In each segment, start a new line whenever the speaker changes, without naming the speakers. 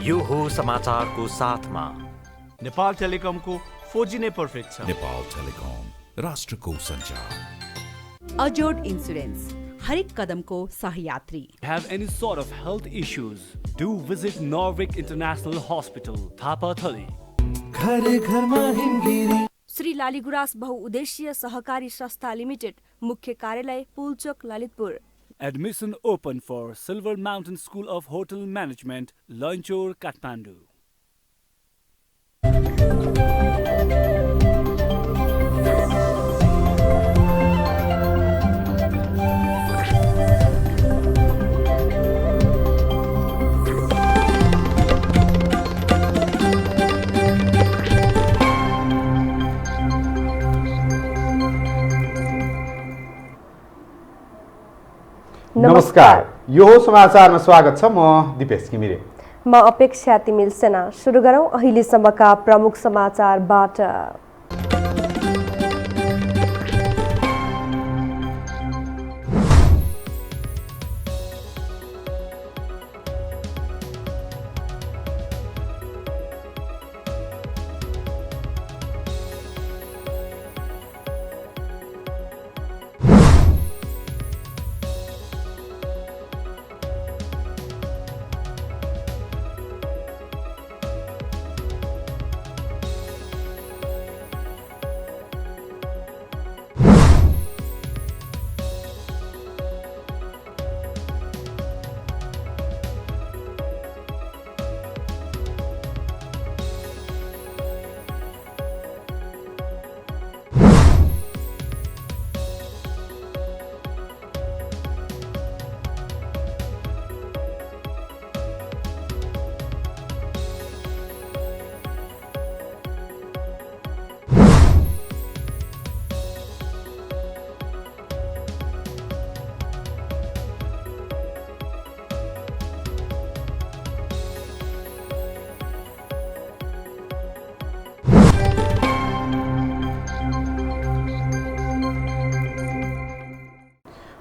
यो हो समाचारको साथमा
नेपाल टेलिकमको 4G नै पर्फेक्ट छ।
नेपाल टेलिकम राष्ट्रको सञ्चार।
अजोड इन्स्योरेन्स हरेक कदमको सहयात्री।
Have any sort of health issues? Do visit Norvik International Hospital, Thapatali.
घरे घरमा हिमगिरी।
श्री लालीगुराँस बहुउद्देश्यीय सहकारी संस्था लिमिटेड, मुख्य कार्यालय Pulchowk, Lalitpur.
Admission open for Silver Mountain School of Hotel Management, Lanchor, Kathmandu.
नमस्कार, यो हो समाचारमा स्वागत छ। म दिपेश घिमिरे।
म अपेक्षा तिमिल सेना। सुरु गरौँ अहिलेसम्मका प्रमुख समाचारबाट।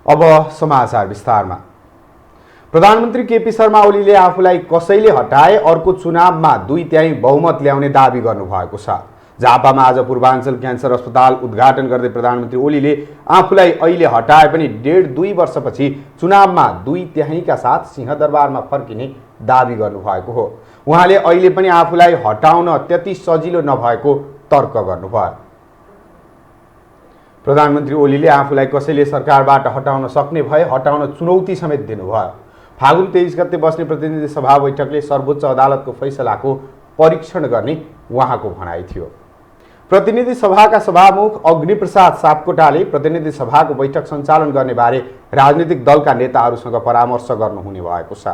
अब समाचार विस्तारमा। प्रधानमन्त्री केपी शर्मा ओलीले आफूलाई कसैले हटाए अर्को चुनावमा 2/3 बहुमत ल्याउने दाबी गर्नुभएको छ। झापामा आज पूर्वाञ्चल क्यान्सर अस्पताल उद्घाटन गर्दै प्रधानमन्त्री ओलीले आफूलाई अहिले हटाए पनि 1.5-2 वर्षपछि चुनावमा 2/3 का साथ सिंहदरबारमा फर्किने दाबी गर्नुभएको हो। उहाँले अहिले पनि आफूलाई हटाउन त्यति सजिलो नभएको तर्क गर्नुभयो। प्रधानमन्त्री ओलीले आफूलाई कसैले सरकारबाट हटाउन सक्ने भए हटाउन चुनौती समेत दिनुभयो। फागुन 23 गते बस्ने प्रतिनिधि सभा बैठकले सर्वोच्च अदालतको फैसलाको परीक्षण गर्ने उहाँको भनाइ थियो। प्रतिनिधि सभाका सभामुख अग्निप्रसाद सापकोटाले प्रतिनिधि सभाको बैठक सञ्चालन गर्ने बारे राजनीतिक दलका नेताहरूसँग परामर्श गर्नुहुने भएको छ।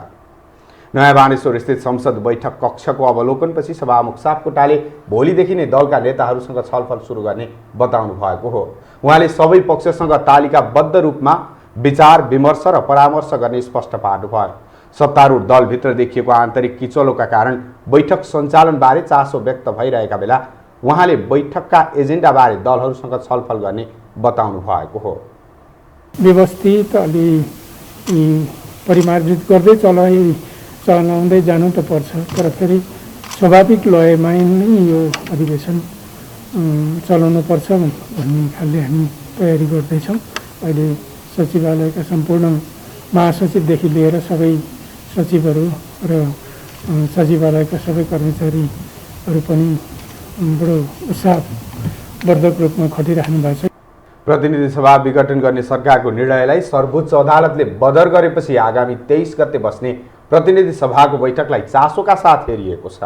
नयाँ बानेश्वर स्थित संसद बैठक कक्षको अवलोकनपछि सभामुख सापकोटाले भोलिदेखि नै दलका नेताहरूसँग छलफल सुरु गर्ने बताउनु भएको हो। उहाँले सबै पक्षसँग तालिकाबद्ध रूपमा विचार विमर्श र परामर्श गर्ने स्पष्ट पार्नुभयो। सत्तारूढ दलभित्र देखिएको आन्तरिक किचलोका कारण बैठक सञ्चालनबारे चासो व्यक्त भइरहेका बेला उहाँले बैठकका एजेन्डाबारे दलहरूसँग छलफल गर्ने बताउनु भएको हो।
व्यवस्थित अलि परिमार्जित गर्दै चलाउँदै जानु त पर्छ, तर फेरि स्वाभाविक लयमा नै यो अधिवेशन चलाउनु पर्छ भन्ने खालले हामी तयारी गर्दैछौँ। अहिले सचिवालयका सम्पूर्ण महासचिवदेखि लिएर सबै सचिवहरू र सचिवालयका सबै कर्मचारीहरू पनि बडो उत्साहवर्धक रूपमा खटिराख्नु भएको छ।
प्रतिनिधि सभा विघटन गर्ने सरकारको निर्णयलाई सर्वोच्च अदालतले बदर गरेपछि आगामी 23 गते बस्ने प्रतिनिधि सभाको बैठकलाई चासोका साथ हेरिएको छ।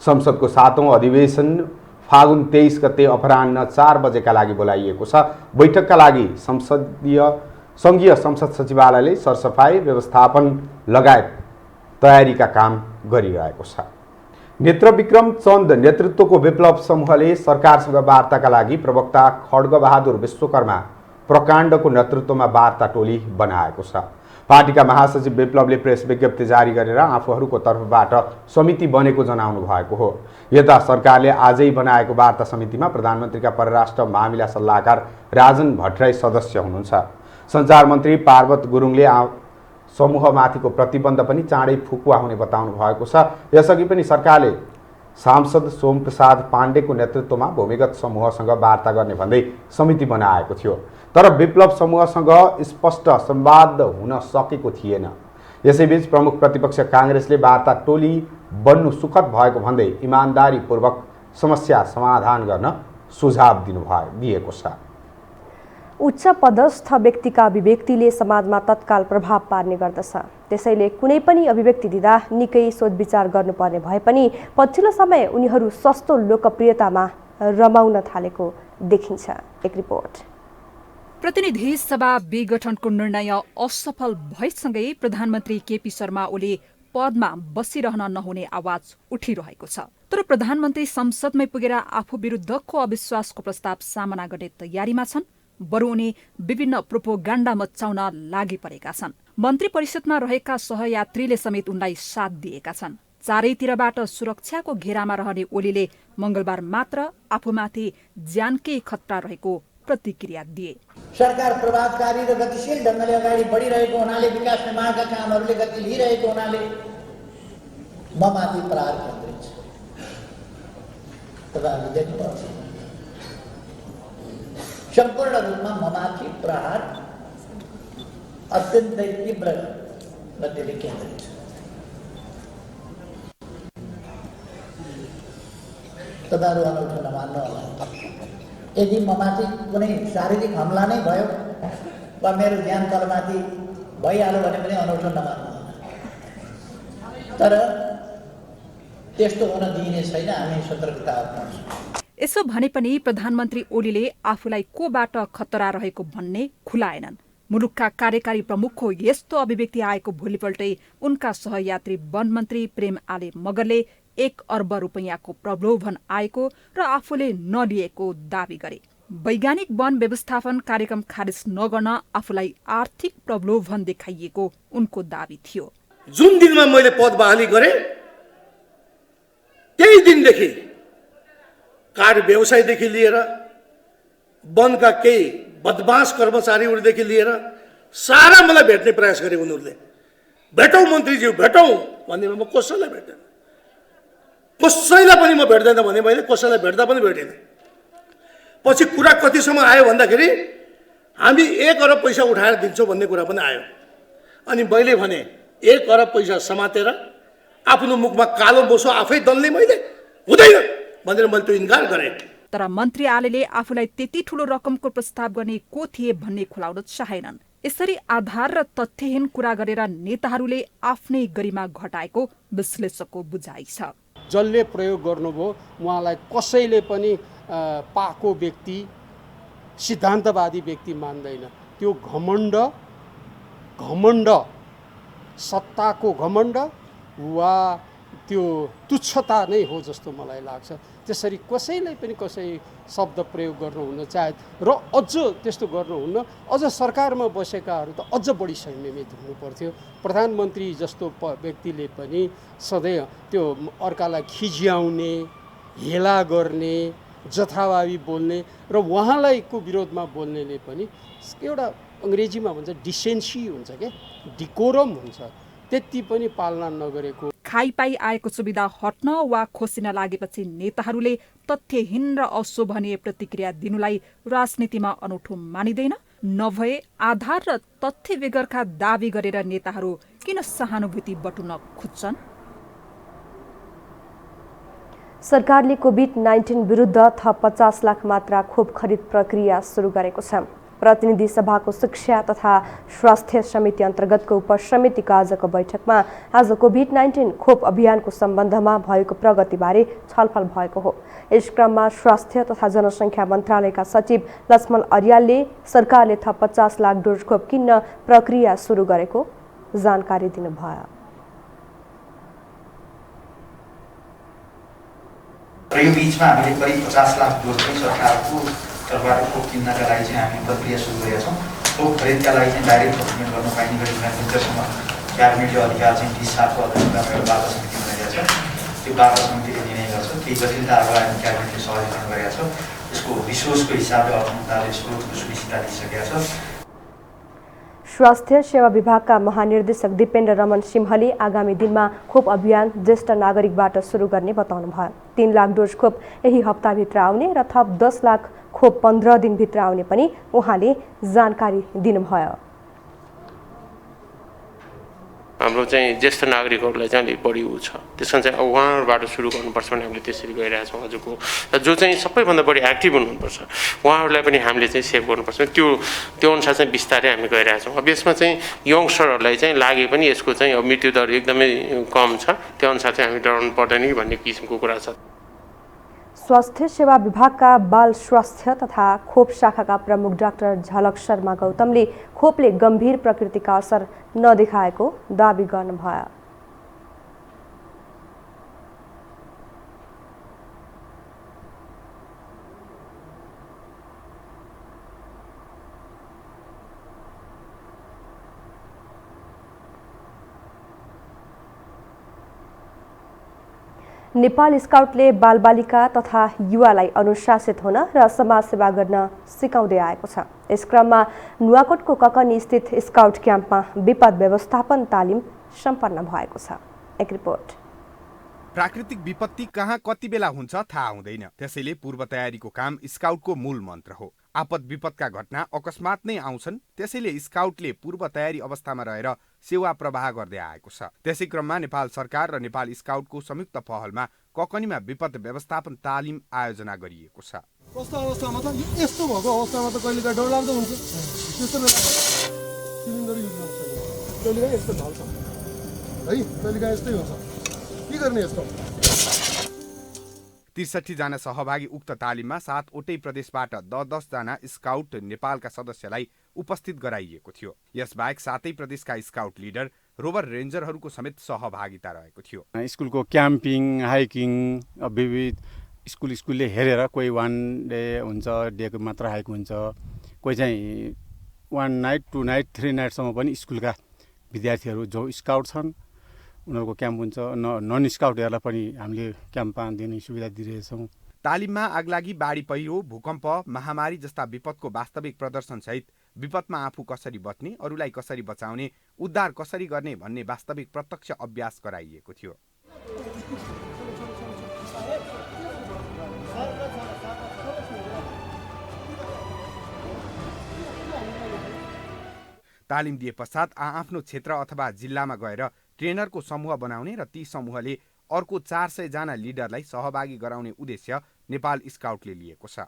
संसदको 7औं अधिवेशन फागुन 23 गते अपराह्न 4 बजेका लागि बोलाइएको छ। बैठकका लागि सङ्घीय संसद सचिवालयले सरसफाई व्यवस्थापन लगायत तयारीका काम गरिरहेको छ। नेत्रविक्रम चन्द नेतृत्वको विप्लव समूहले सरकारसँग वार्ताका लागि प्रवक्ता खड्गबहादुर विश्वकर्मा प्रकाण्डको नेतृत्वमा वार्ता टोली बनाएको छ। पार्टीका महासचिव विप्लवले प्रेस विज्ञप्ति जारी गरेर आफूहरूको तर्फबाट समिति बनेको जनाउनु भएको हो। यता सरकारले आजै बनाएको वार्ता समितिमा प्रधानमन्त्रीका परराष्ट्र मामिला सल्लाहकार राजन भट्टराई सदस्य हुनुहुन्छ। सञ्चार मन्त्री पार्वत गुरुङले समूहमाथिको प्रतिबन्ध पनि चाँडै फुकुवा हुने बताउनु भएको छ। यसअघि पनि सरकारले सांसद सोमप्रसाद पाण्डेको नेतृत्वमा भूमिगत समूहसँग वार्ता गर्ने भन्दै समिति बनाएको थियो, तर विप्लव समूहसँग स्पष्ट संवाद हुन सकेको थिएन। यसैबीच प्रमुख प्रतिपक्ष काङ्ग्रेसले वार्ता टोली बन्नु सुखद भएको भन्दै इमानदारीपूर्वक समस्या समाधान गर्न सुझाव दिएको छ।
उच्च पदस्थ व्यक्तिका अभिव्यक्तिले समाजमा तत्काल प्रभाव पार्ने गर्दछ। त्यसैले कुनै पनि अभिव्यक्ति दिँदा निकै सोचविचार गर्नुपर्ने भए पनि पछिल्लो समय उनीहरू सस्तो लोकप्रियतामा रमाउन थालेको देखिन्छ। एक रिपोर्ट।
प्रतिनिधि सभा विघटनको निर्णय असफल भएसँगै प्रधानमन्त्री केपी शर्मा ओली पदमा बसिरहन नहुने आवाज उठिरहेको छ। तर प्रधानमन्त्री संसदमै पुगेर आफू विरुद्धको अविश्वासको प्रस्ताव सामना गर्ने तयारीमा छन्। बरु उनी विभिन्न प्रोपोगाण्डा मचाउन लागि परेका छन्। मन्त्री परिषदमा रहेका सहयात्रीले समेत उनलाई साथ दिएका छन्। चारैतिरबाट सुरक्षाको घेरामा रहने ओलीले मंगलबार मात्र आफूमाथि ज्यानकै खतरा रहेको प्रतिक्रिया दिए।
सरकार प्रभावकारी र गतिशील ढङ्गले अगाडि बढिरहेको हुनाले, विकास निर्माणका कामहरूले गति लिइरहेको हुनाले म माथि प्रहार केन्द्रित छ। तपाईँहरूले देख्नुपर्छ, सम्पूर्ण रूपमा म माथि प्रहार अत्यन्तै तीव्र गतिले केन्द्रित छ। तपाईँहरू अनौठो नमान्नु होला। यदि ममाथि कुनै शारीरिक हमला नै भयो वा मेरो ज्यान तलमाथि भइहाल्यो भने पनि अनौठो नमान्नु होला। तर त्यस्तो हुन दिइने छैन। हामी सतर्कता अप्नाउँछौँ।
यसो भने पनि प्रधानमन्त्री ओलीले आफूलाई कोबाट खतरा रहेको भन्ने खुलाएनन्। मुलुकका कार्यकारी प्रमुखको यस्तो अभिव्यक्ति आएको भोलिपल्टै उनका सहयात्री वन मन्त्री प्रेम आले मगरले 1 अर्ब रुपैयाँको प्रलोभन आएको र आफूले नलिएको दावी गरे। वैज्ञानिक वन व्यवस्थापन कार्यक्रम खारेज नगर्न आफूलाई आर्थिक प्रलोभन देखाइएको उनको दावी थियो।
जुन दिनमा मैले पद बहाली गरे त्यही दिनदेखि कार्य व्यवसायदेखि लिएर वनका केही बदमाश कर्मचारीहरूदेखि लिएर सारा मलाई भेट्ने प्रयास गरे उनीहरूले। भेटौँ मन्त्रीज्यू भेटौँ भन्ने म कसैलाई भेट्दैन, कसैलाई पनि म भेट्दैन भने मैले कसैलाई भेट्दा पनि भेटेन। पछि कुरा कतिसम्म आयो भन्दाखेरि हामी 1 अरब पैसा उठाएर दिन्छौँ भन्ने कुरा पनि आयो। अनि मैले भने 1 अरब पैसा समातेर आफ्नो मुखमा कालो बोसो आफै दल्ने मैले हुँदैन भनेर मैले त्यो इन्कार गरेँ।
तर मन्त्री आलेले आफूलाई त्यति ठूलो रकमको प्रस्ताव गर्ने को थिए भन्ने खुलाउन चाहेनन्। यसरी आधार र तथ्यहीन कुरा गरेर नेताहरूले आफ्नै गरिमा घटाएको विश्लेषकको बुझाइ छ।
जसले प्रयोग गर्नुभयो उहाँलाई कसैले पनि पाको व्यक्ति, सिद्धान्तवादी व्यक्ति मान्दैन। त्यो घमण्ड सत्ताको घमण्ड वा त्यो तुच्छता नै हो जस्तो मलाई लाग्छ। त्यसरी कसैले पनि कसै शब्द प्रयोग गर्नुहुन्न चाहे र अझ त्यस्तो गर्नुहुन्न। अझ सरकारमा बसेकाहरू त अझ बढी संयमित हुनुपर्थ्यो। प्रधानमन्त्री जस्तो व्यक्तिले पनि सधैँ त्यो अर्कालाई खिज्याउने, हेला गर्ने, जथाभावी बोल्ने र उहाँलाईको विरोधमा बोल्नेले पनि एउटा अङ्ग्रेजीमा भन्छ डिसेन्सी हुन्छ क्या, डिकोरम हुन्छ, त्यति पनि पालना नगरेको।
खाइपाई आएको सुविधा हट्न वा खोसिन लागेपछि नेताहरूले तथ्यहीन र अशोभनीय प्रतिक्रिया दिनुलाई राजनीतिमा अनौठो मानिँदैन। नभए आधार र तथ्य बेगरका दावी गरेर नेताहरू किन सहानुभूति बटुल्न खोज्छन्?
सरकारले कोभिड-19 विरुद्ध थप 50 लाख मात्रा खोप खरिद प्रक्रिया सुरु गरेको छ। प्रतिनिधि सभाको शिक्षा तथा स्वास्थ्य समिति अन्तर्गतको उपसमितिको आजको बैठकमा आज कोभिड-19 खोप अभियानको सम्बन्धमा भएको प्रगतिबारे छलफल भएको हो। यस क्रममा स्वास्थ्य तथा जनसङ्ख्या मन्त्रालयका सचिव लक्ष्मण अर्यालले सरकारले थप 50 लाख डोज खोप किन्न प्रक्रिया सुरु गरेको जानकारी दिनुभयो।
यो बीचमा हामीले करिब 50 लाख डोज पनि सरकारको तर्फबाट खोप किन्नका लागि चाहिँ हामी प्रक्रिया सुरु गरेका छौँ। खोप खरिदका लागि चाहिँ डाइरेक्ट प्रोक्युरमेन्ट गर्न पाइने गरी विन्टरसम्म क्याबिनेटले अधिकार चाहिँ 30/7 को अध्यक्षतामा एउटा वार्ता समिति बनाइरहेको छ। त्यो वार्ता समितिले निर्णय गर्छ। केही जटिलताहरूलाई हामी क्याबिनेटले सहजीकरण गरेका छौँ। यसको रिसोर्सको हिसाबले अर्थ मन्त्रालयले स्रोतको सुनिश्चितता दिइसकेका छ।
स्वास्थ्य सेवा विभागका महानिर्देशक दिपेन्द्र रमन सिंहले आगामी दिनमा खोप अभियान ज्येष्ठ नागरिकबाट सुरु गर्ने बताउनुभयो। 3 लाख डोज खोप यही हप्ताभित्र आउने र थप 10 लाख खोप 15 दिनभित्र आउने पनि उहाँले जानकारी दिनुभयो।
हाम्रो चाहिँ ज्येष्ठ नागरिकहरूलाई चाहिँ अलिक बढी उ छ, त्यसमा चाहिँ उहाँहरूबाट सुरु गर्नुपर्छ भने हामीले त्यसरी गइरहेछौँ हजुरको। जो चाहिँ सबैभन्दा बढी एक्टिभ हुनुपर्छ उहाँहरूलाई पनि हामीले चाहिँ सेभ गर्नुपर्छ, त्यो अनुसार चाहिँ बिस्तारै हामी गइरहेछौँ। अब यसमा चाहिँ यङ्स्टरहरूलाई चाहिँ लागे पनि यसको चाहिँ अब मृत्युदर एकदमै कम छ, त्यो अनुसार चाहिँ हामी डराउनु पर्दैन कि भन्ने किसिमको कुरा छ।
स्वास्थ्य सेवा विभागका बाल स्वास्थ्य तथा खोप शाखाका प्रमुख डाक्टर झलक शर्मा गौतमले खोपले गम्भीर प्रकृतिका असर नदेखाएको दावी गर्नुभयो। नेपाल स्काउटले बालबालिका तथा युवालाई अनुशासित हुन र समाजसेवा गर्न सिकाउँदै आएको छ। यस क्रममा नुवाकोटको ककनी स्थित स्काउट क्याम्पमा विपद व्यवस्थापन तालिम सम्पन्न भएको छ। एक रिपोर्ट।
प्राकृतिक विपत्ति कहाँ कति बेला हुन्छ थाहा हुँदैन, त्यसैले पूर्व तयारीको काम स्काउटको मूल मन्त्र हो। आपद विपदका घटना अकस्मात नै आउँछन्, त्यसैले स्काउटले पूर्व तयारी अवस्थामा रहेर सेवा प्रवाह गर्दै आएको छ। त्यसै क्रममा नेपाल सरकार र नेपाल स्काउटको संयुक्त पहलमा ककनीमा विपद व्यवस्थापन तालिम आयोजना गरिएको छ।
कस्तो अवस्थामा त यस्तो भएको अवस्थामा त कहिलेकाहीँ डरलाग्दो हुन्छ, त्यस्तो बेला सिलिन्डर युज गर्छ, कहिलेकाहीँ यस्तो ढल्छ है, कहिलेकाहीँ यस्तै हुन्छ, के गर्ने यस्तो।
63 जना सहभागी उक्त तालिममा 7वटै प्रदेशबाट 10 जना स्काउट नेपालका सदस्यलाई उपस्थित गराइएको थियो। यसबाहेक 7 प्रदेशका स्काउट लिडर रोवर रेन्जरहरूको समेत सहभागिता रहेको थियो।
स्कुलको क्याम्पिङ हाइकिङ विविध स्कुलले हेरेर कोही 1 डे हुन्छ, डेको मात्र हाइक हुन्छ, कोही चाहिँ 1 नाइट 2 नाइट 3 नाइटसम्म पनि स्कुलका विद्यार्थीहरू जो स्काउट छन् उनीहरूको क्याम्प हुन्छ। नन स्काउटहरूलाई पनि हामीले क्याम्पमा दिने सुविधा दिइरहेछौँ।
तालिममा आगलागी, बाढी पहिरो, भूकम्प, महामारी जस्ता विपदको वास्तविक प्रदर्शनसहित विपदमा आफू कसरी बच्ने, अरूलाई कसरी बचाउने, उद्धार कसरी गर्ने भन्ने वास्तविक प्रत्यक्ष अभ्यास गराइएको थियो। तालिम दिए पश्चात आफ्नो क्षेत्र अथवा जिल्लामा गएर ट्रेनरको समूह बनाउने र ती समूहले अर्को 400 जना लिडरलाई सहभागी गराउने उद्देश्य नेपाल स्काउटले लिएको छ।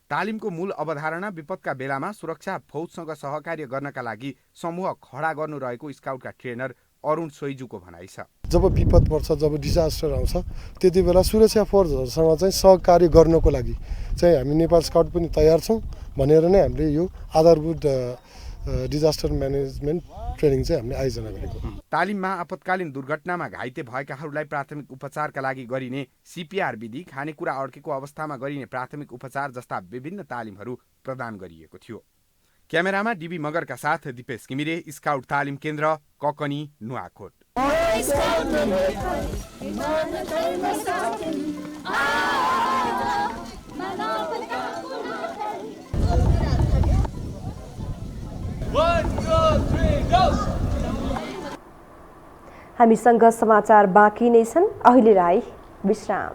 तालिमको मूल अवधारणा विपदका बेलामा सुरक्षा फौजसँग सहकार्य गर्नका लागि समूह खडा गर्नु रहेको स्काउटका ट्रेनर अरुण सोइजुको भनाइ छ।
जब विपद पर्छ, जब डिजास्टर आउँछ, त्यति बेला सुरक्षा फोर्सहरूसँग चाहिँ सहकार्य गर्नको लागि चाहिँ हामी नेपाल स्काउट पनि तयार छौँ भनेर नै हामीले यो आधारभूत डिजास्टर म्यानेजमेन्ट ट्रेनिङ चाहिँ हामीले आयोजना गरेको।
तालिममा आपतकालीन दुर्घटनामा घाइते भएकाहरूलाई प्राथमिक उपचारका लागि गरिने CPR विधि, खानेकुरा अड्केको अवस्थामा गरिने प्राथमिक उपचार जस्ता विभिन्न तालिमहरू प्रदान गरिएको थियो। क्यामेरामा DB मगरका साथ दिपेश घिमिरे, स्काउट तालिम केन्द्र, ककनी, नुवाकोट।
हामीसँग समाचार बाँकी नै छन्, अहिलेलाई विश्राम।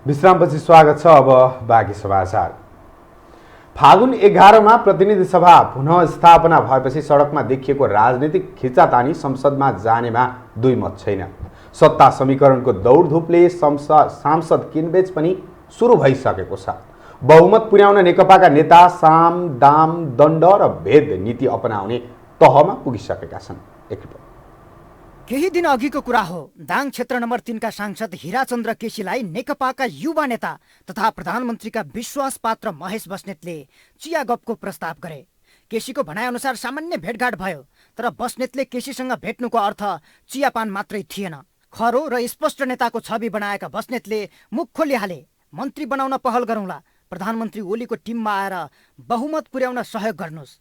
विश्रामपछि स्वागत छ। अब बाँकी समाचार। फागुन 11 प्रतिनिधि सभा पुनः स्थापना भएपछि सडकमा देखिएको राजनीतिक खिचातानी संसदमा जानेमा दुई मत छैन। सत्ता समीकरणको दौडधुपले सांसद किनबेच पनि सुरु भइसकेको छ। बहुमत पुर्याउन नेकपाका नेता साम दाम दण्ड र भेद नीति अपनाउने तहमा पुगिसकेका छन्। एक रिपोर्ट।
केही दिन अघिको कुरा हो। दाङ क्षेत्र नम्बर 3 का सांसद हिराचन्द्र केसीलाई नेकपाका युवा नेता तथा प्रधानमन्त्रीका विश्वास पात्र महेश बस्नेतले चिया गफको प्रस्ताव गरे। केसीको भनाइअनुसार सामान्य भेटघाट भयो, तर बस्नेतले केसीसँग भेट्नुको अर्थ चियापान मात्रै थिएन। खरो र स्पष्ट नेताको छवि बनाएका बस्नेतले मुख खोलिहाले, मन्त्री बनाउन पहल गरौँला, प्रधानमन्त्री ओलीको टिममा आएर बहुमत पुर्याउन सहयोग गर्नुहोस्।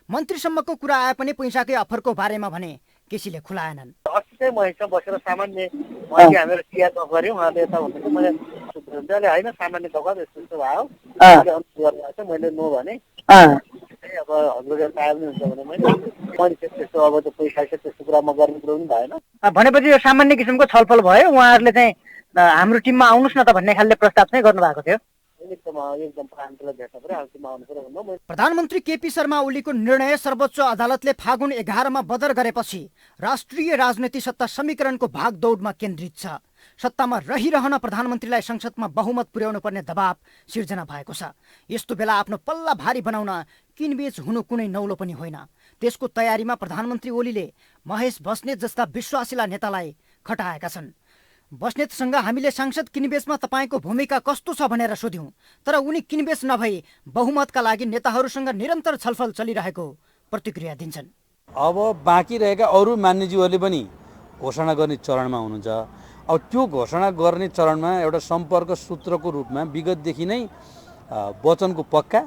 मन्त्रीसम्मको कुरा आए पनि पैसाकै अफरको बारेमा भने केसीले खुलाएनन्।
अस्ति चाहिँ म एकसँग बसेर सामान्य मैले हामीहरू चिया गफ गऱ्यौँ। उहाँले यता भन्नुहुन्छ मैले होइन सामान्य गफ यस्तो यस्तो भयो मैले नो भने अब हजुरले पाए पनि हुन्छ भने मैले त्यस्तो अब त पैसा त्यस्तो कुरा म गर्ने कुरो पनि भएन।
भनेपछि यो सामान्य किसिमको छलफल भयो। उहाँहरूले चाहिँ हाम्रो टिममा आउनुहोस् न त भन्ने खालले प्रस्ताव चाहिँ गर्नुभएको थियो। प्रधानमन्त्री केपी शर्मा ओलीको निर्णय सर्वोच्च अदालतले फागुन 11 बदर गरेपछि राष्ट्रिय राजनीति सत्ता समीकरणको भागदौडमा केन्द्रित छ। सत्तामा रहिरहन प्रधानमन्त्रीलाई संसदमा बहुमत पुर्याउनु पर्ने दबाव सिर्जना भएको छ। यस्तो बेला आफ्नो पल्ला भारी बनाउन किनबेच हुनु कुनै नौलो पनि होइन। त्यसको तयारीमा प्रधानमन्त्री ओलीले महेश बस्नेत जस्ता विश्वासिला नेतालाई खटाएका छन्। बस्नेतसँग हामीले सांसद किनबेचमा तपाईँको भूमिका कस्तो छ भनेर सोध्यौं, तर उनी किनबेच नभई बहुमतका लागि नेताहरूसँग निरन्तर छलफल चलिरहेको प्रतिक्रिया दिन्छन्।
अब बाँकी रहेका अरू मान्यज्यूहरूले पनि घोषणा गर्ने चरणमा हुनुहुन्छ। अब त्यो घोषणा गर्ने चरणमा एउटा सम्पर्क सूत्रको रूपमा विगतदेखि नै वचनको पक्का,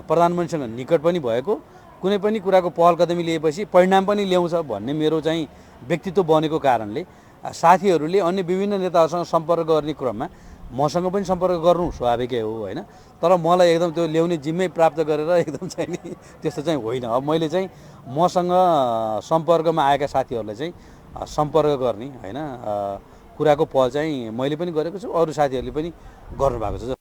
प्रधानमन्त्रीसँग निकट पनि भएको, कुनै पनि कुराको पहल कदमी लिएपछि परिणाम पनि ल्याउँछ भन्ने मेरो चाहिँ व्यक्तित्व बनेको कारणले साथीहरूले अन्य विभिन्न नेताहरूसँग सम्पर्क गर्ने क्रममा मसँग पनि सम्पर्क गर्नु स्वाभाविकै हो होइन। तर मलाई एकदम त्यो ल्याउने जिम्मै प्राप्त गरेर एकदम चाहिँ नि त्यस्तो चाहिँ होइन। अब मैले चाहिँ मसँग सम्पर्कमा आएका साथीहरूलाई चाहिँ सम्पर्क गर्ने होइन कुराको पहल चाहिँ मैले पनि गरेको छु, अरू साथीहरूले पनि गर्नुभएको छ।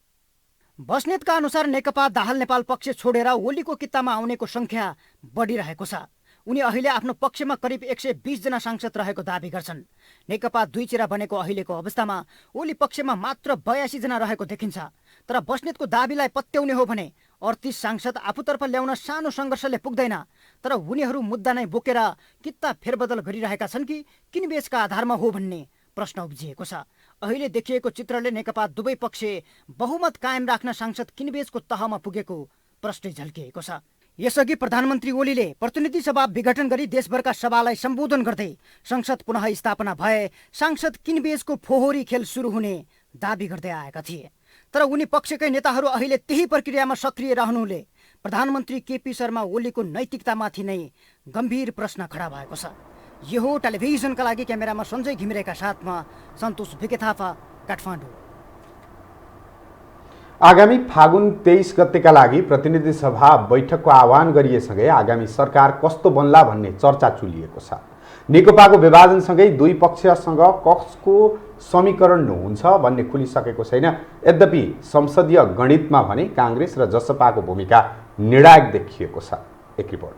बस्नेतका अनुसार नेकपा दाहाल नेपाल पक्ष छोडेर ओलीको कित्तामा आउनेको संख्या बढिरहेको छ। उनी अहिले आफ्नो पक्षमा करिब 120 जना सांसद रहेको दाबी गर्छन्। नेकपा दुई चिरा बनेको अहिलेको अवस्थामा ओली पक्षमा मात्र 82 जना रहेको देखिन्छ। तर बस्नेतको दाबीलाई पत्याउने हो भने 38 सांसद आफूतर्फ ल्याउन सानो सङ्घर्षले पुग्दैन। तर उनीहरू मुद्दा नै बोकेर कित्ता फेरबदल गरिरहेका छन् कि किनबेचका आधारमा हो भन्ने प्रश्न उब्जिएको छ। अहिले देखिएको चित्रले नेकपा दुवै पक्ष बहुमत कायम राख्न सांसद किनबेचको तहमा पुगेको प्रश्न झल्किएको छ। यसअघि प्रधानमन्त्री ओलीले प्रतिनिधि सभा विघटन गरी देशभरका सभालाई सम्बोधन गर्दै संसद पुनः स्थापना भए सांसद किनबेचको फोहोरी खेल सुरु हुने दाबी गर्दै आएका थिए। तर उनी पक्षकै नेताहरू अहिले त्यही प्रक्रियामा सक्रिय रहनुले प्रधानमन्त्री केपी शर्मा ओलीको नैतिकतामाथि नै गम्भीर प्रश्न खडा भएको छ। यो हो टेलिभिजनका लागि क्यामेरामा सञ्जय घिमिरेका साथमा सन्तोष भिकेथापा, काठमाडौँ।
आगामी फागुन 23 गतेका लागि प्रतिनिधि सभा बैठकको आह्वान गरिएसँगै आगामी सरकार कस्तो बन्ला भन्ने चर्चा चुलिएको छ। नेकपाको विभाजनसँगै दुई पक्षसँग कसको समीकरण हुन्छ भन्ने खुलिसकेको छैन। यद्यपि संसदीय गणितमा भने काङ्ग्रेस र जसपाको भूमिका निर्णायक देखिएको छ। एक रिपोर्ट।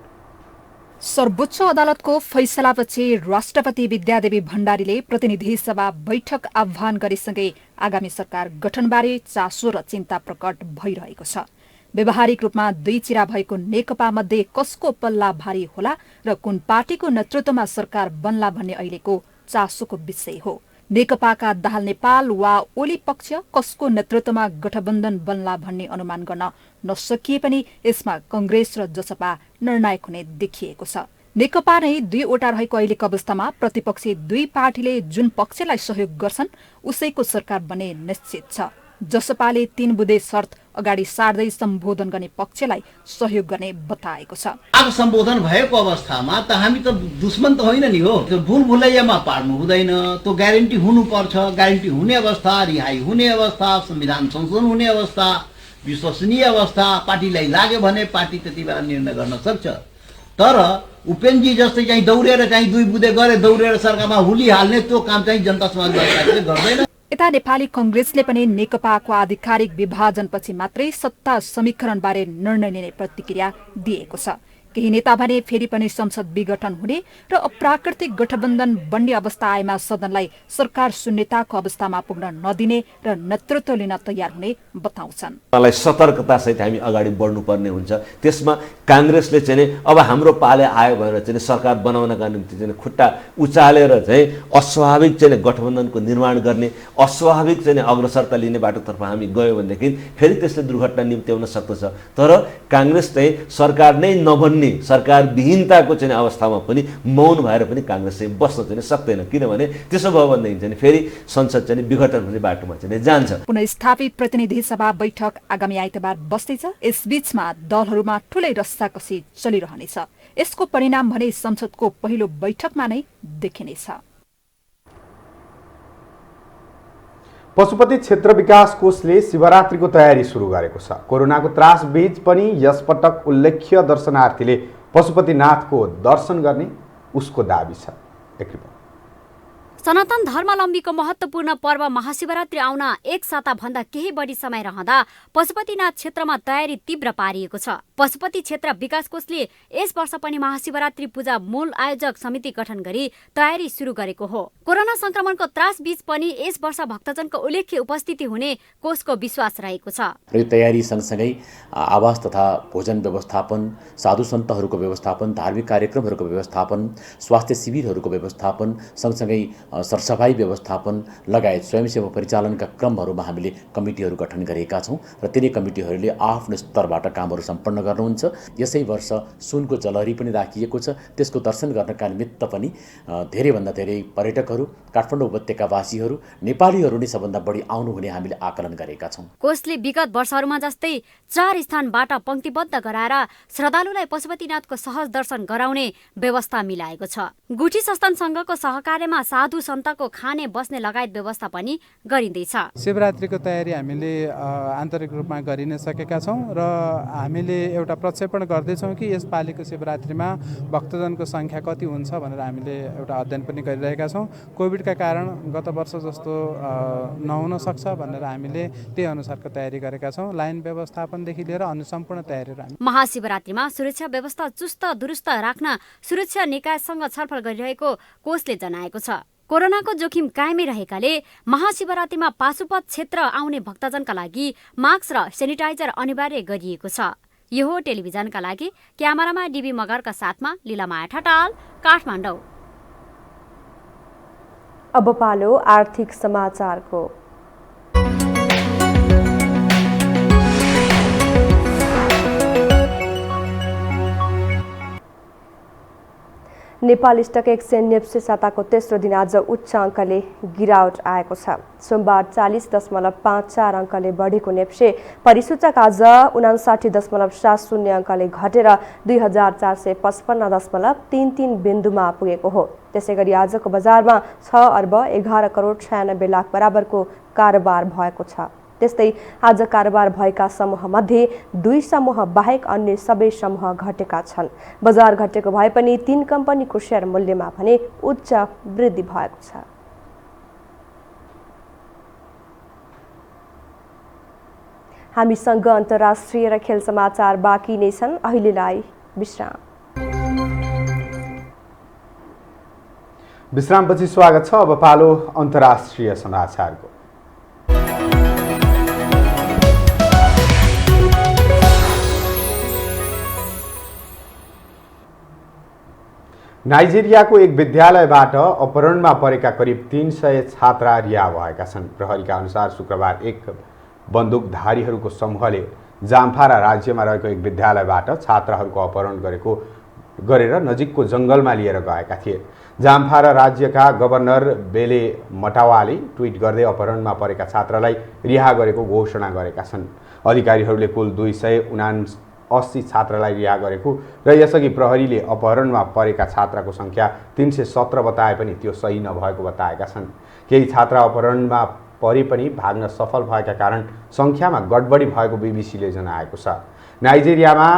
सर्वोच्च अदालतको फैसलापछि राष्ट्रपति विद्यादेवी भण्डारीले प्रतिनिधि सभा बैठक आह्वान गरेसँगै आगामी सरकार गठनबारे चासो र चिन्ता प्रकट भइरहेको छ। व्यवहारिक रूपमा दुई चिरा भएको नेकपा मध्ये कसको पल्ला भारी होला र कुन पार्टीको नेतृत्वमा सरकार बन्ला भन्ने अहिलेको चासोको विषय हो। नेकपाका दाहाल नेपाल वा ओली पक्ष कसको नेतृत्वमा गठबन्धन बन्ला भन्ने अनुमान गर्न नसकिए पनि यसमा कांग्रेस र जसपा निर्णायक हुने देखिएको छ। नेकपा नै दुईवटा रहेको अहिलेको अवस्थामा प्रतिपक्षी दुई पार्टीले जुन पक्षलाई सहयोग गर्छन् उसैको सरकार बन्ने निश्चित छ। जसपाले 3 बुँदे शर्त अगाडि सार्दै सम्बोधन गर्ने पक्षलाई सहयोग गर्ने बताएको छ।
आज सम्बोधन भएको अवस्थामा त हामी त दुश्मन त होइन नि हो। त्यो भुल भुलैयामा पार्नु हुँदैन। त्यो ग्यारेन्टी हुनुपर्छ। ग्यारेन्टी हुने अवस्था, रिहाई हुने अवस्था, संविधान संशोधन हुने अवस्था, विश्वसनीय अवस्था पार्टीलाई लाग्यो भने पार्टी त्यति बेला निर्णय गर्न सक्छ। तर उपेन्द्रजी जस्तै चाहिँ दौडेर चाहिँ 2 बुँदे गरे दौडेर सरकारमा हुली हाल्ने त्यो काम चाहिँ जनता समाजवादी पार्टीले गर्दैन।
यता नेपाली कांग्रेसले पनि नेकपाको आधिकारिक विभाजनपछि मात्रै सत्ता समीकरणबारे निर्णय लिने प्रतिक्रिया दिएको छ। केही नेता भने फेरि पनि संसद विघटन हुने र अप्राकृतिक गठबन्धन बन्ने अवस्था आएमा सदनलाई सरकार शून्यताको अवस्थामा पुग्न नदिने र नेतृत्व लिन तयार हुने बताउँछन्।
मलाई सतर्कतासहित हामी अगाडि बढ्नुपर्ने हुन्छ। त्यसमा कांग्रेसले चाहिँ अब हाम्रो पाले आयो भनेर चाहिँ सरकार बनाउनका निम्ति चाहिँ खुट्टा उचालेर चाहिँ अस्वाभाविक चाहिँ गठबन्धनको निर्माण गर्ने, अस्वाभाविक चाहिँ अग्रसरता लिने बाटोतर्फ हामी गयो भनेदेखि फेरि त्यसले दुर्घटना निम्त्याउन सक्दछ। तर कांग्रेस चाहिँ सरकार नै नबन्ने, सरकार विहीनताको चाहिँ अवस्थामा पनि मौन भएर पनि कांग्रेस चाहिँ बस्न चाहिँ सक्दैन। किनभने त्यसो भयो भनेदेखि चाहिँ फेरि संसद चाहिँ विघटन हुने बाटोमा चाहिँ जान्छ।
पुनः स्थापित प्रतिनिधि सभा बैठक आगामी आइतबार बस्दैछ। यसबीचमा दलहरूमा ठूलै रस्सा कसाकसी चलिरहनेछ। यसको परिणाम भने संसदको पहिलो बैठकमा नै देखिनेछ।
पशुपति क्षेत्र विकास कोषले शिवरात्रिको तयारी सुरु गरेको छ। कोरोनाको त्रास बीच पनि यसपटक उल्लेख्य दर्शनार्थीले पशुपतिनाथको दर्शन गर्ने उसको दाबी छ। एक रिपोर्ट।
सनातन धर्मावलम्बीको महत्त्वपूर्ण पर्व महाशिवरात्रि आउन एक साताभन्दा केही बढी समय रहँदा पशुपतिनाथ क्षेत्रमा तयारी तीव्र पारिएको छ। पशुपति क्षेत्र विकास कोषले यस वर्ष पनि महाशिवरात्रि पूजा मूल आयोजक समिति गठन गरी तयारी सुरु गरेको हो। कोरोना संक्रमणको त्रास बीच पनि यस वर्ष भक्तजनको उल्लेख्य उपस्थिति हुने कोषको विश्वास रहेको छ।
यो तयारी सँगसँगै आवास तथा भोजन व्यवस्थापन, साधु सन्तहरूको व्यवस्थापन, धार्मिक कार्यक्रमहरूको व्यवस्थापन, स्वास्थ्य शिविरहरूको व्यवस्थापन, सँगसँगै सरसफाई व्यवस्थापन लगायत स्वयंसेवा परिचालनका क्रमहरूमा हामीले कमिटीहरू गठन गरेका छौँ र तिनै कमिटीहरूले आफ्नो स्तरबाट कामहरू सम्पन्न गर्नुहुन्छ। यसै वर्ष सुनको जलहरी पनि राखिएको छ। त्यसको दर्शन गर्नका निमित्त पनि धेरैभन्दा धेरै पर्यटकहरू, काठमाडौँ उपत्यकावासीहरू, नेपालीहरू नै सबभन्दा बढी आउनुहुने हामीले आकलन गरेका छौँ।
कोषले विगत वर्षहरूमा जस्तै 4 स्थानबाट पंक्तिबद्ध गराएर श्रद्धालुलाई पशुपतिनाथको सहज दर्शन गराउने व्यवस्था मिलाएको छ। गुठी संस्थान संघको सहकार्यमा साधु सन्तको खाने बस्ने लगायत व्यवस्था पनि गरिँदैछ।
शिवरात्रिको तयारी हामीले आन्तरिक रूपमा गरि नै सकेका छौँ र हामीले एउटा प्रक्षेपण गर्दैछौँ कि यसपालिको शिवरात्रिमा भक्तजनको सङ्ख्या कति हुन्छ भनेर हामीले एउटा अध्ययन पनि गरिरहेका छौँ। कोभिडका कारण गत वर्ष जस्तो नहुन सक्छ भनेर हामीले त्यही अनुसारको तयारी गरेका छौँ। लाइन व्यवस्थापनदेखि लिएर अन्य सम्पूर्ण तयारीहरू
महाशिवरात्रिमा सुरक्षा व्यवस्था चुस्त दुरुस्त राख्न सुरक्षा निकायसँग छलफल गरिरहेको कोषले जनाएको छ। कोरोनाको जोखिम कायमै रहेकाले महाशिवरात्रिमा पाशुपत क्षेत्र आउने भक्तजनका लागि मास्क र सेनिटाइजर अनिवार्य गरिएको छ। यो हो टेलिभिजनका लागि क्यामेरामा डीबी मगरका साथमा लीलामाया ठटाल, काठमाडौँ।
अब पालो आर्थिक समाचारको। नेपाल स्टक एक्सचेन्ज नेप्से साताको तेस्रो दिन आज उच्च अङ्कले गिरावट आएको छ। सोमबार 40.54 अङ्कले बढेको नेप्से परिसूचक आज 59.70 अङ्कले घटेर 2455.33 बिन्दुमा पुगेको हो। त्यसैगरी आजको बजारमा 6 अर्ब 11 करोड 96 लाख बराबरको कारोबार भएको छ। त्यस्तै आज कारोबार भएका समूहमध्ये 2 समूह बाहेक अन्य सबै समूह घटेका छन्। बजार घटेको भए पनि 3 कम्पनीको शेयर मूल्यमा भने उच्च वृद्धि भएको छ। हामीसँग अन्तर्राष्ट्रिय र खेल समाचार बाँकी नै छन्। अहिलेलाई विश्राम।
विश्रामपछि स्वागत छ। अब पालो अन्तर्राष्ट्रिय समाचारको। नाइजेरियाको एक विद्यालयबाट अपहरणमा परेका करिब 300 छात्रा रिहा भएका छन्। प्रहरीका अनुसार शुक्रबार एक बन्दुकधारीहरूको समूहले जाम्फारा राज्यमा रहेको एक विद्यालयबाट छात्राहरूको अपहरण गरेर नजिकको जङ्गलमा लिएर गएका थिए। जाम्फारा राज्यका गभर्नर बेले मटावाले ट्विट गर्दै अपहरणमा परेका छात्रालाई रिहा गरेको घोषणा गरेका छन्। अधिकारीहरूले कुल 279 छात्रालाई रिहा गरेको र यसअघि प्रहरीले अपहरणमा परेका छात्राको सङ्ख्या 317 बताए पनि त्यो सही नभएको बताएका छन्। केही छात्रा अपहरणमा परे पनि भाग्न सफल भएका कारण सङ्ख्यामा गडबडी भएको बीबीसीले जनाएको छ। नाइजेरियामा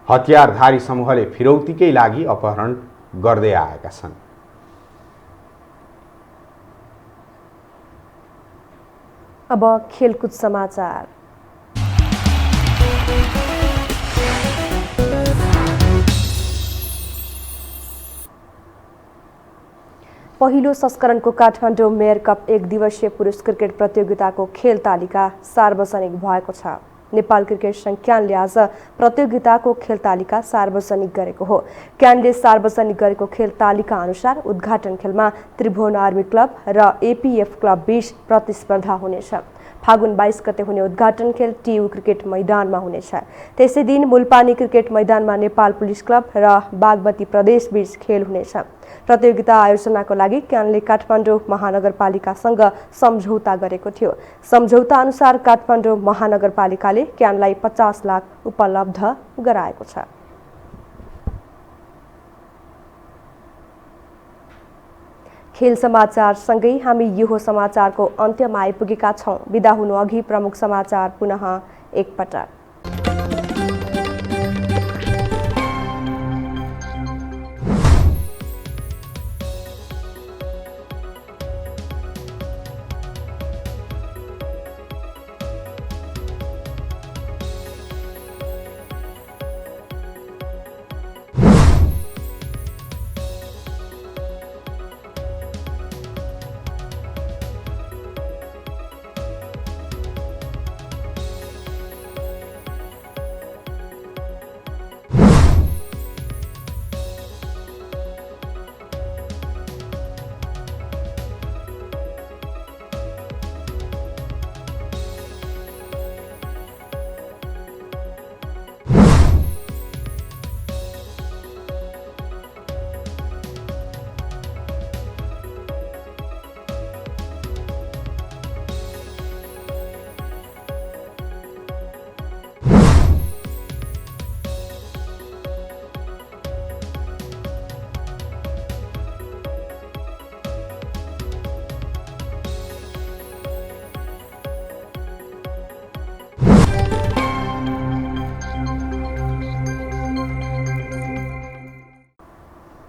हतियारधारी समूहले फिरौतीकै लागि अपहरण गर्दै आएका छन्।
अब खेलकुद समाचार। पहिलो संस्करणको काठमाडौँ मेयर कप 1 दिवसीय पुरुष क्रिकेट प्रतियोगिताको खेल तालिका सार्वजनिक भएको छ। नेपाल क्रिकेट संघ क्यानले आज प्रतियोगिताको खेल तालिका सार्वजनिक गरेको हो। क्यानले सार्वजनिक गरेको खेल तालिका अनुसार उद्घाटन खेलमा त्रिभुवन आर्मी क्लब र एपीएफ क्लब बीच प्रतिस्पर्धा हुनेछ। फागुन 22 गते हुने उद्घाटन खेल टियु क्रिकेट मैदानमा हुनेछ। त्यसै दिन मुलपानी क्रिकेट मैदानमा नेपाल पुलिस क्लब र बागमती प्रदेश बीच खेल हुनेछ। प्रतियोगिता आयोजनाको लागि क्यानले काठमाडौँ महानगरपालिकासँग सम्झौता गरेको थियो। सम्झौता अनुसार काठमाडौँ महानगरपालिकाले क्यानलाई 50 लाख उपलब्ध गराएको छ। खेल समाचारसँगै हामी यो समाचारको अन्त्यमा आइपुगेका छौँ। बिदा हुनु अघि प्रमुख समाचार पुनः एकपटक।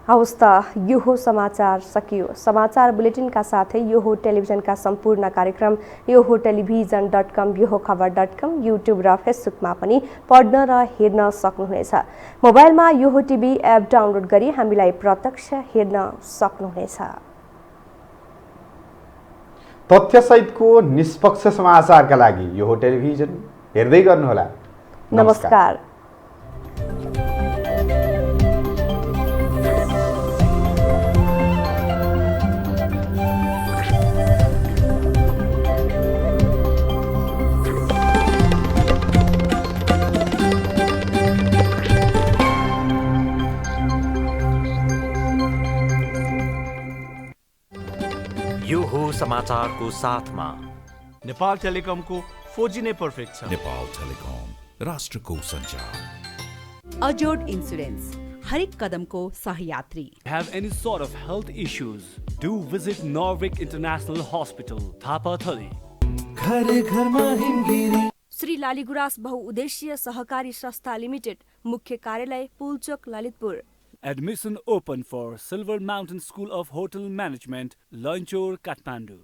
हवस् त यो हो समाचार सकियो। समाचार बुलेटिनका साथै यो हो टेलिभिजनका सम्पूर्ण कार्यक्रम यो हो टेलिभिजन.com, यो हो खबर.com, युट्युब र फेसबुकमा पनि पढ्न र हेर्न सक्नुहुनेछ। मोबाइलमा यो हो टिभी एप डाउनलोड गरी हामीलाई प्रत्यक्ष हेर्न सक्नुहुनेछ।
तथ्यसहितको निष्पक्ष समाचारका लागि यो हो टेलिभिजन हेर्दै गर्नुहोला।
नमस्कार।
यो हो समाचारको साथमा
नेपाल टेलिकमको 4G नै पर्फेक्ट छ।
नेपाल टेलिकम राष्ट्रको सञ्चार।
अजोड इन्स्योरेन्स हरेक कदमको सहयात्री।
Have any sort of health issues? Do visit Norvik International Hospital, Thapathali.
घरे घरमा हिमगिरी।
श्री लालीगुराँस बहुउद्देश्यीय सहकारी संस्था लिमिटेड, मुख्य कार्यालय Pulchowk, Lalitpur.
Admission open for Silver Mountain School of Hotel Management, Lanchor, Kathmandu.